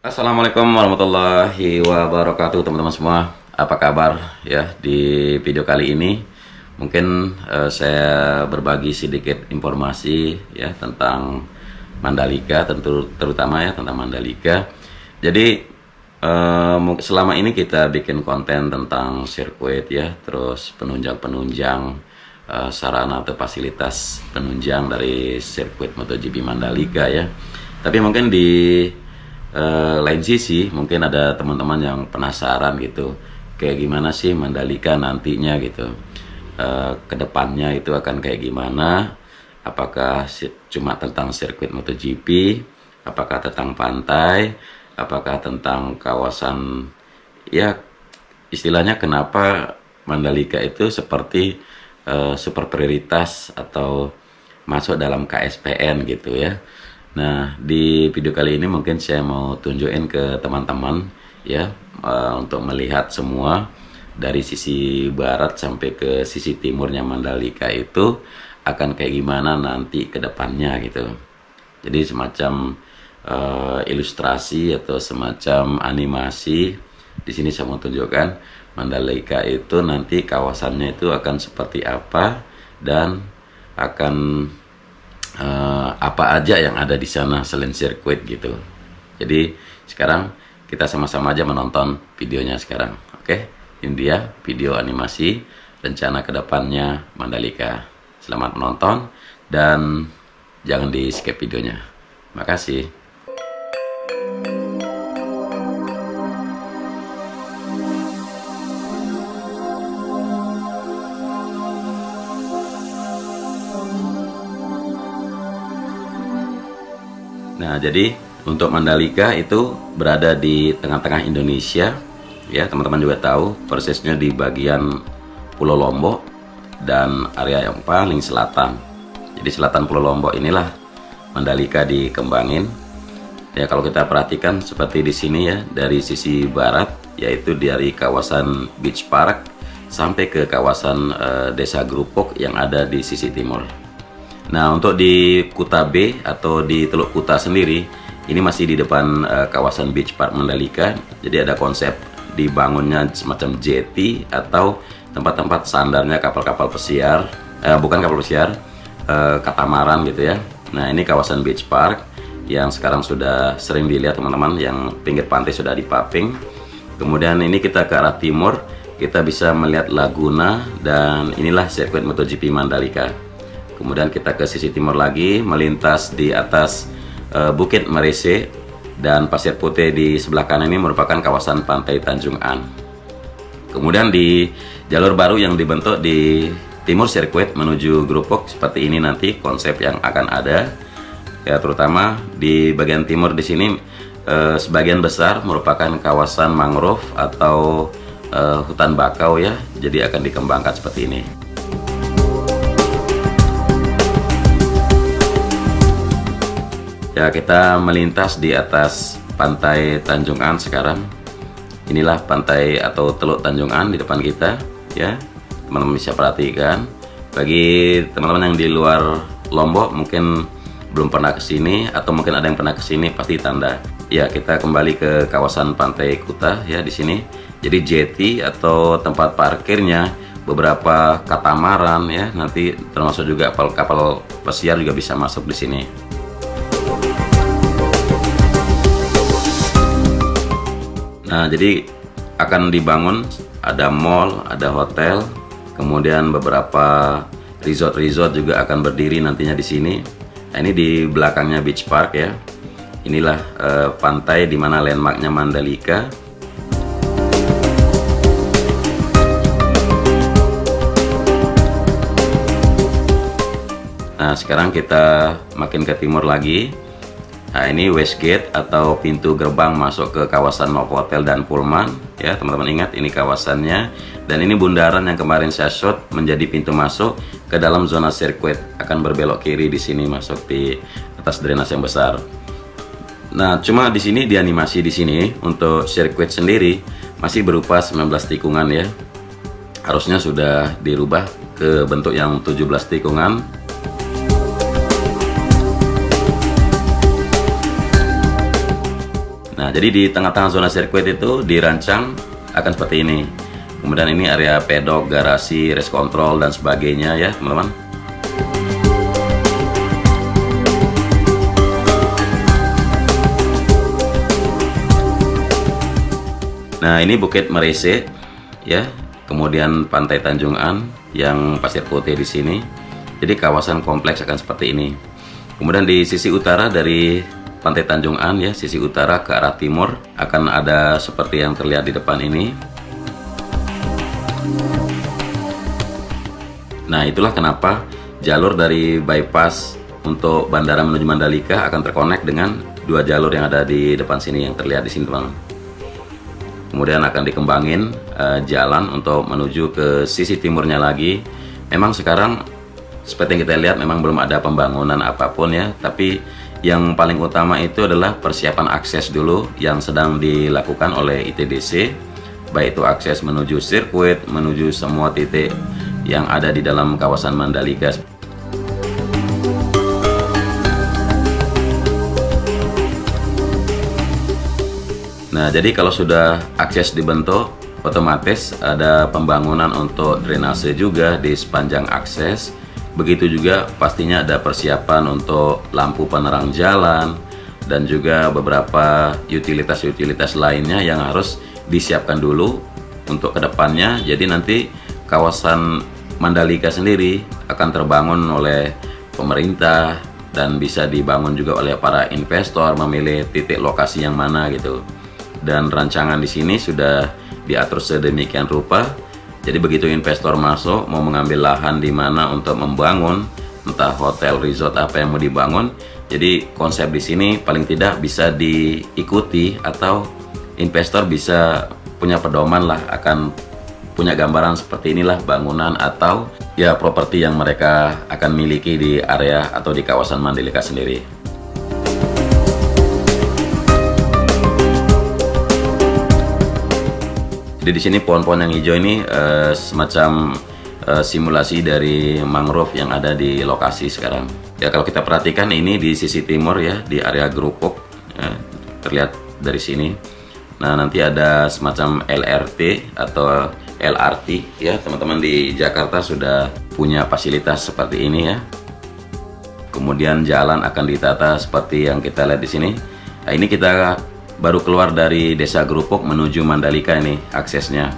Assalamualaikum warahmatullahi wabarakatuh, teman-teman semua. Apa kabar ya? Di video kali ini mungkin saya berbagi sedikit informasi ya tentang Mandalika, terutama ya tentang Mandalika. Jadi selama ini kita bikin konten tentang sirkuit ya, terus penunjang sarana atau fasilitas penunjang dari sirkuit MotoGP Mandalika ya. Tapi mungkin di lain sisi mungkin ada teman-teman yang penasaran gitu, kayak gimana sih Mandalika nantinya gitu, kedepannya itu akan kayak gimana, apakah cuma tentang sirkuit MotoGP, apakah tentang pantai, apakah tentang kawasan, ya istilahnya kenapa Mandalika itu seperti super prioritas atau masuk dalam KSPN gitu ya. Nah, di video kali ini mungkin saya mau tunjukin ke teman-teman ya, untuk melihat semua dari sisi barat sampai ke sisi timurnya Mandalika itu akan kayak gimana nanti ke depannya gitu. Jadi semacam ilustrasi atau semacam animasi. Di sini saya mau tunjukkan Mandalika itu nanti kawasannya itu akan seperti apa dan akan apa aja yang ada di sana selain sirkuit gitu. Jadi sekarang kita sama-sama aja menonton videonya sekarang. Oke, ini dia video animasi rencana kedepannya Mandalika. Selamat menonton dan jangan di skip videonya. Makasih. Nah, jadi untuk Mandalika itu berada di tengah-tengah Indonesia ya, teman-teman juga tahu persisnya di bagian Pulau Lombok dan area yang paling selatan. Jadi selatan Pulau Lombok inilah Mandalika dikembangin. Ya, kalau kita perhatikan seperti di sini ya, dari sisi barat yaitu dari kawasan Beach Park sampai ke kawasan Desa Grupok yang ada di sisi timur. Nah, untuk di Kuta B atau di Teluk Kuta sendiri, ini masih di depan kawasan Beach Park Mandalika. Jadi ada konsep dibangunnya semacam jetty atau tempat-tempat sandarnya kapal-kapal pesiar, bukan kapal pesiar, katamaran gitu ya. Nah, ini kawasan Beach Park yang sekarang sudah sering dilihat teman-teman, yang pinggir pantai sudah dipaving. Kemudian ini kita ke arah timur, kita bisa melihat Laguna dan inilah sirkuit MotoGP Mandalika. Kemudian kita ke sisi timur lagi, melintas di atas Bukit Marese dan Pasir Putih di sebelah kanan ini merupakan kawasan pantai Tanjung An. Kemudian di jalur baru yang dibentuk di timur sirkuit menuju Grupok seperti ini nanti konsep yang akan ada. Ya, terutama di bagian timur di sini sebagian besar merupakan kawasan mangrove atau hutan bakau ya. Jadi akan dikembangkan seperti ini. Ya, kita melintas di atas pantai Tanjung An sekarang. Inilah pantai atau Teluk Tanjung An di depan kita ya. Teman-teman bisa perhatikan. Bagi teman-teman yang di luar Lombok mungkin belum pernah ke sini atau mungkin ada yang pernah ke sini, pasti tanda. Ya, kita kembali ke kawasan pantai Kuta ya di sini. Jadi jetty atau tempat parkirnya, beberapa katamaran ya, nanti termasuk juga kapal pesiar juga bisa masuk di sini. Nah, jadi akan dibangun ada mall, ada hotel, kemudian beberapa resort juga akan berdiri nantinya di sini. Nah, ini di belakangnya Beach Park ya. Inilah pantai di mana landmarknya Mandalika. Nah, sekarang kita makin ke timur lagi. Nah, ini West Gate atau pintu gerbang masuk ke kawasan Novotel dan Pullman ya, teman-teman ingat ini kawasannya. Dan ini bundaran yang kemarin saya shot menjadi pintu masuk ke dalam zona sirkuit, akan berbelok kiri di sini masuk di atas drainase yang besar. Nah, cuma di sini di animasi di sini untuk sirkuit sendiri masih berupa 19 tikungan ya. Harusnya sudah dirubah ke bentuk yang 17 tikungan. Nah, jadi di tengah-tengah zona sirkuit itu dirancang akan seperti ini. Kemudian ini area pedok, garasi, race control dan sebagainya ya, teman-teman. Nah, ini Bukit Merese ya. Kemudian Pantai Tanjung An yang pasir putih di sini. Jadi kawasan kompleks akan seperti ini. Kemudian di sisi utara dari Pantai Tanjung An ya, sisi utara ke arah timur akan ada seperti yang terlihat di depan ini. Nah, itulah kenapa jalur dari bypass untuk bandara menuju Mandalika akan terkonek dengan dua jalur yang ada di depan sini yang terlihat di sini, teman-teman. Kemudian akan dikembangin jalan untuk menuju ke sisi timurnya lagi. Memang sekarang seperti yang kita lihat memang belum ada pembangunan apapun ya, tapi yang paling utama itu adalah persiapan akses dulu yang sedang dilakukan oleh ITDC, baik itu akses menuju sirkuit, menuju semua titik yang ada di dalam kawasan Mandalika. Nah, jadi kalau sudah akses dibentuk, otomatis ada pembangunan untuk drainase juga di sepanjang akses. Begitu juga pastinya ada persiapan untuk lampu penerang jalan dan juga beberapa utilitas-utilitas lainnya yang harus disiapkan dulu untuk kedepannya. Jadi nanti kawasan Mandalika sendiri akan terbangun oleh pemerintah dan bisa dibangun juga oleh para investor memilih titik lokasi yang mana gitu. Dan rancangan di sini sudah diatur sedemikian rupa. Jadi begitu investor masuk mau mengambil lahan di mana untuk membangun entah hotel, resort apa yang mau dibangun, jadi konsep di sini paling tidak bisa diikuti atau investor bisa punya pedoman lah, akan punya gambaran seperti inilah bangunan atau ya properti yang mereka akan miliki di area atau di kawasan Mandalika sendiri. Jadi di sini pohon-pohon yang hijau ini semacam simulasi dari mangrove yang ada di lokasi sekarang. Ya, kalau kita perhatikan ini di sisi timur ya, di area Gerupuk ya, terlihat dari sini. Nah, nanti ada semacam LRT atau LRT ya, teman-teman di Jakarta sudah punya fasilitas seperti ini ya. Kemudian jalan akan ditata seperti yang kita lihat di sini. Nah, ini kita baru keluar dari desa Gerupuk menuju Mandalika ini aksesnya.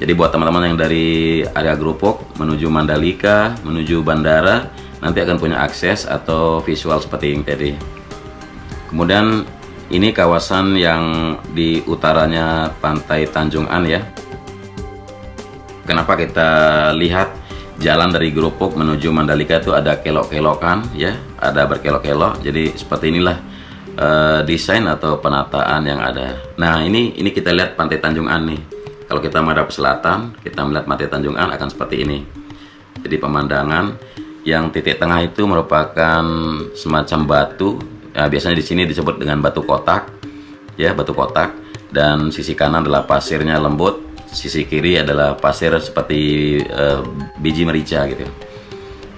Jadi buat teman-teman yang dari area Gerupuk menuju Mandalika, menuju bandara, nanti akan punya akses atau visual seperti yang tadi. Kemudian ini kawasan yang di utaranya Pantai Tanjung An ya. Kenapa kita lihat jalan dari Gerupuk menuju Mandalika itu ada kelok-kelokan ya, ada berkelok-kelok. Jadi seperti inilah desain atau penataan yang ada. Nah, ini kita lihat Pantai Tanjung An nih. Kalau kita menghadap ke selatan, kita melihat Pantai Tanjung An akan seperti ini. Jadi pemandangan yang titik tengah itu merupakan semacam batu. Ya, biasanya di sini disebut dengan batu kotak. Ya, batu kotak. Dan sisi kanan adalah pasirnya lembut, sisi kiri adalah pasir seperti biji merica gitu.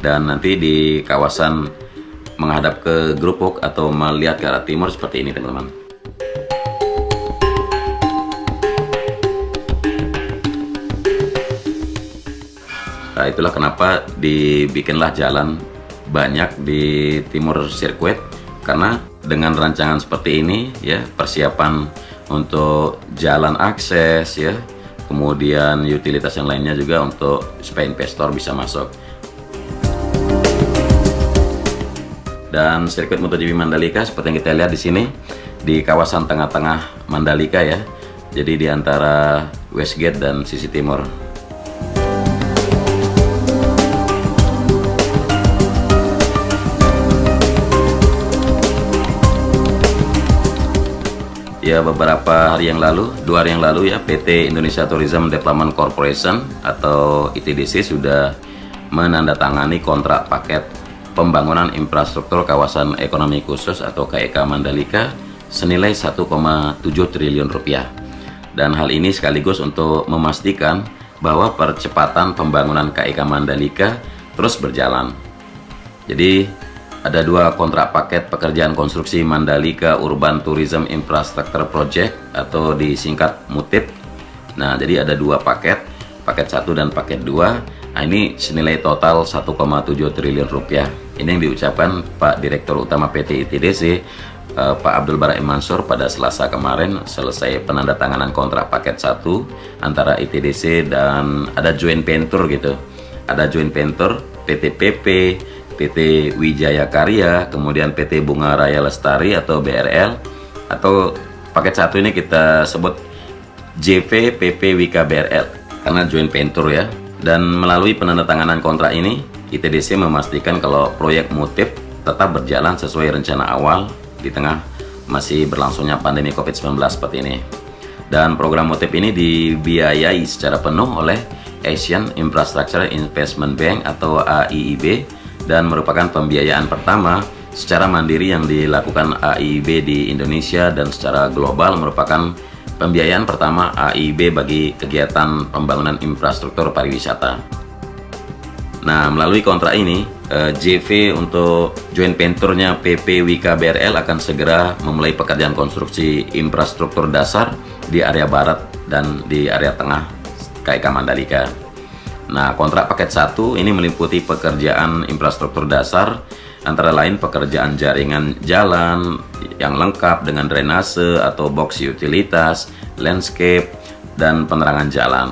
Dan nanti di kawasan menghadap ke Gerupuk atau melihat ke arah timur seperti ini, teman-teman. Nah, itulah kenapa dibikinlah jalan banyak di timur sirkuit, karena dengan rancangan seperti ini ya, persiapan untuk jalan akses ya, kemudian utilitas yang lainnya juga untuk supaya investor bisa masuk. Dan sirkuit MotoGP Mandalika seperti yang kita lihat di sini di kawasan tengah-tengah Mandalika ya. Jadi di antara Westgate dan sisi timur. Ya, beberapa hari yang lalu, 2 hari yang lalu ya, PT Indonesia Tourism Development Corporation atau ITDC sudah menandatangani kontrak paket pembangunan infrastruktur kawasan ekonomi khusus atau KEK Mandalika senilai 1,7 triliun rupiah. Dan hal ini sekaligus untuk memastikan bahwa percepatan pembangunan KEK Mandalika terus berjalan. Jadi ada 2 kontrak paket pekerjaan konstruksi Mandalika Urban Tourism Infrastructure Project atau disingkat MUTIP. Nah, jadi ada 2 paket 1 dan paket 2. Nah, ini senilai total 1,7 triliun rupiah. Ini yang diucapkan Pak Direktur Utama PT ITDC, Pak Abdul Bara Mansur pada Selasa kemarin selesai penandatanganan kontrak paket 1 antara ITDC dan ada joint venture gitu. Ada joint venture PT PP, PT Wijaya Karya, kemudian PT Bunga Raya Lestari atau BRL, atau paket 1 ini kita sebut JV PP Wika BRL karena joint venture ya. Dan melalui penandatanganan kontrak ini, ITDC memastikan kalau proyek MUTIP tetap berjalan sesuai rencana awal di tengah masih berlangsungnya pandemi COVID-19 seperti ini. Dan program MUTIP ini dibiayai secara penuh oleh Asian Infrastructure Investment Bank atau AIIB, dan merupakan pembiayaan pertama secara mandiri yang dilakukan AIIB di Indonesia, dan secara global merupakan pembiayaan pertama AIIB bagi kegiatan pembangunan infrastruktur pariwisata. Nah, melalui kontrak ini, JV untuk joint venture-nya PP Wika BRL akan segera memulai pekerjaan konstruksi infrastruktur dasar di area barat dan di area tengah KIK Mandalika. Nah, kontrak paket 1 ini meliputi pekerjaan infrastruktur dasar, antara lain pekerjaan jaringan jalan yang lengkap dengan drainase atau box utilitas, landscape, dan penerangan jalan.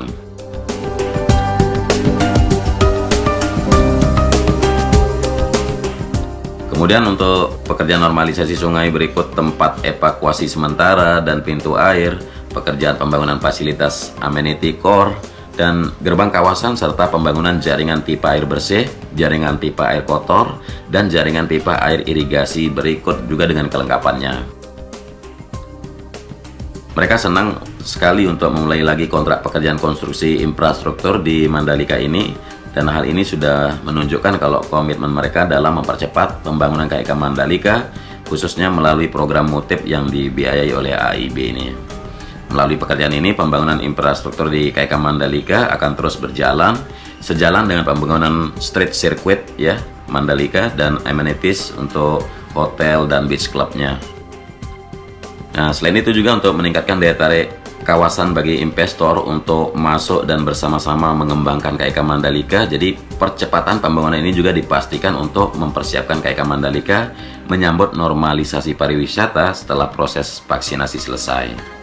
Kemudian untuk pekerjaan normalisasi sungai berikut tempat evakuasi sementara dan pintu air, pekerjaan pembangunan fasilitas amenity core dan gerbang kawasan, serta pembangunan jaringan pipa air bersih, jaringan pipa air kotor, dan jaringan pipa air irigasi berikut juga dengan kelengkapannya. Mereka senang sekali untuk memulai lagi kontrak pekerjaan konstruksi infrastruktur di Mandalika ini, dan hal ini sudah menunjukkan kalau komitmen mereka dalam mempercepat pembangunan KIK Mandalika, khususnya melalui program MUTIP yang dibiayai oleh AIIB ini. Melalui pekerjaan ini, pembangunan infrastruktur di KIK Mandalika akan terus berjalan sejalan dengan pembangunan street circuit ya Mandalika dan amenities untuk hotel dan beach clubnya. Nah, selain itu juga untuk meningkatkan daya tarik kawasan bagi investor untuk masuk dan bersama-sama mengembangkan KIK Mandalika, jadi percepatan pembangunan ini juga dipastikan untuk mempersiapkan KIK Mandalika menyambut normalisasi pariwisata setelah proses vaksinasi selesai.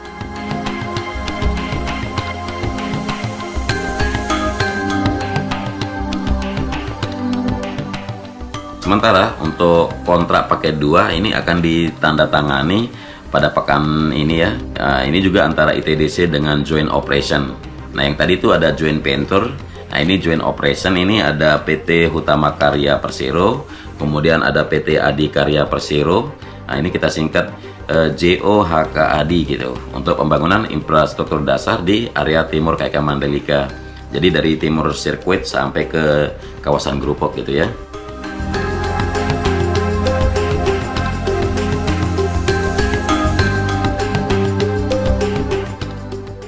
Sementara untuk kontrak paket 2 ini akan ditandatangani pada pekan ini ya. Nah, ini juga antara ITDC dengan joint operation. Nah, yang tadi itu ada joint venture. Nah, ini joint operation, ini ada PT Hutama Karya Persero, kemudian ada PT Adi Karya Persero. Nah, ini kita singkat JOHKAD gitu, untuk pembangunan infrastruktur dasar di area timur KIK Mandalika. Jadi dari timur sirkuit sampai ke kawasan Grupok gitu ya.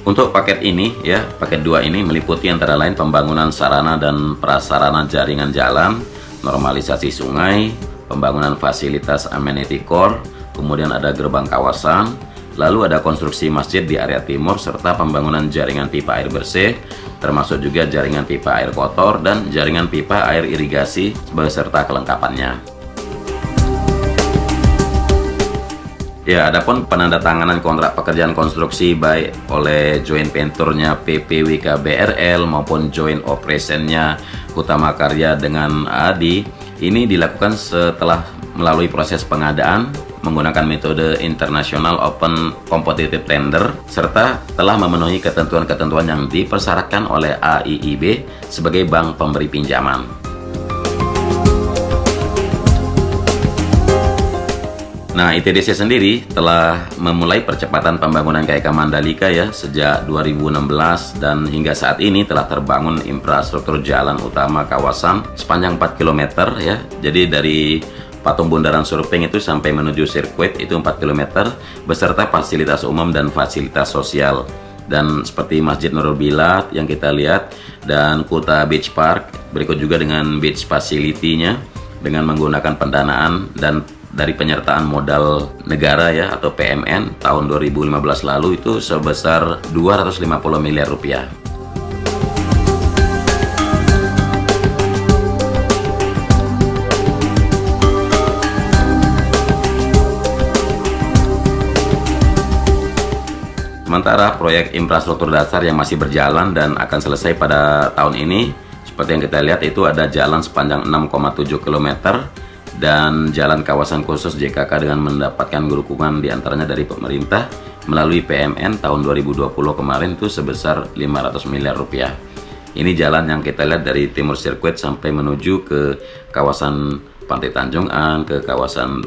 Untuk paket ini ya, paket 2 ini meliputi antara lain pembangunan sarana dan prasarana jaringan jalan, normalisasi sungai, pembangunan fasilitas amenity core, kemudian ada gerbang kawasan, lalu ada konstruksi masjid di area timur, serta pembangunan jaringan pipa air bersih, termasuk juga jaringan pipa air kotor dan jaringan pipa air irigasi beserta kelengkapannya. Ya, adapun penandatanganan kontrak pekerjaan konstruksi baik oleh joint venture-nya PP Wika BRL maupun joint operation-nya Hutama Karya dengan ADI ini dilakukan setelah melalui proses pengadaan menggunakan metode International Open Competitive Tender, serta telah memenuhi ketentuan-ketentuan yang dipersyaratkan oleh AIIB sebagai bank pemberi pinjaman. Nah, ITDC sendiri telah memulai percepatan pembangunan KIK Mandalika ya sejak 2016, dan hingga saat ini telah terbangun infrastruktur jalan utama kawasan sepanjang 4 km ya. Jadi dari patung bundaran Surping itu sampai menuju sirkuit itu 4 km beserta fasilitas umum dan fasilitas sosial. Dan seperti Masjid Nurul Bilad yang kita lihat, dan Kuta Beach Park berikut juga dengan beach facility-nya, dengan menggunakan pendanaan dan dari penyertaan modal negara ya atau PMN tahun 2015 lalu itu sebesar 250 miliar rupiah. Sementara proyek infrastruktur dasar yang masih berjalan dan akan selesai pada tahun ini, seperti yang kita lihat itu ada jalan sepanjang 6,7 km dan jalan kawasan khusus JKK dengan mendapatkan dukungan diantaranya dari pemerintah melalui PMN tahun 2020 kemarin itu sebesar 500 miliar rupiah. Ini jalan yang kita lihat dari Timur Sirkuit sampai menuju ke kawasan Pantai Tanjung An, ke kawasan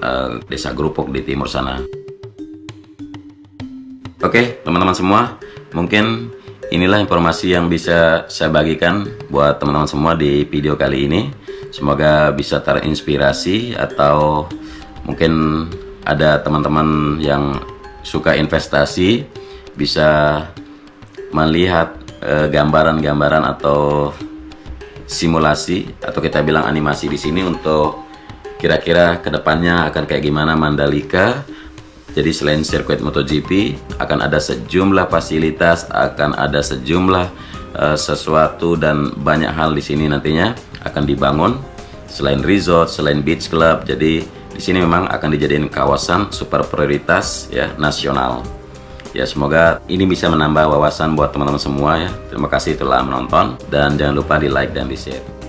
Desa Grupok di timur sana. Oke, teman-teman semua, mungkin inilah informasi yang bisa saya bagikan buat teman-teman semua di video kali ini. Semoga bisa terinspirasi atau mungkin ada teman-teman yang suka investasi bisa melihat gambaran-gambaran atau simulasi atau kita bilang animasi di sini untuk kira-kira kedepannya akan kayak gimana Mandalika. Jadi selain sirkuit MotoGP akan ada sejumlah fasilitas, akan ada sejumlah sesuatu dan banyak hal di sini nantinya akan dibangun. Selain resort, selain beach club, jadi di sini memang akan dijadikan kawasan super prioritas ya nasional. Ya semoga ini bisa menambah wawasan buat teman-teman semua ya. Terima kasih telah menonton dan jangan lupa di like dan di share.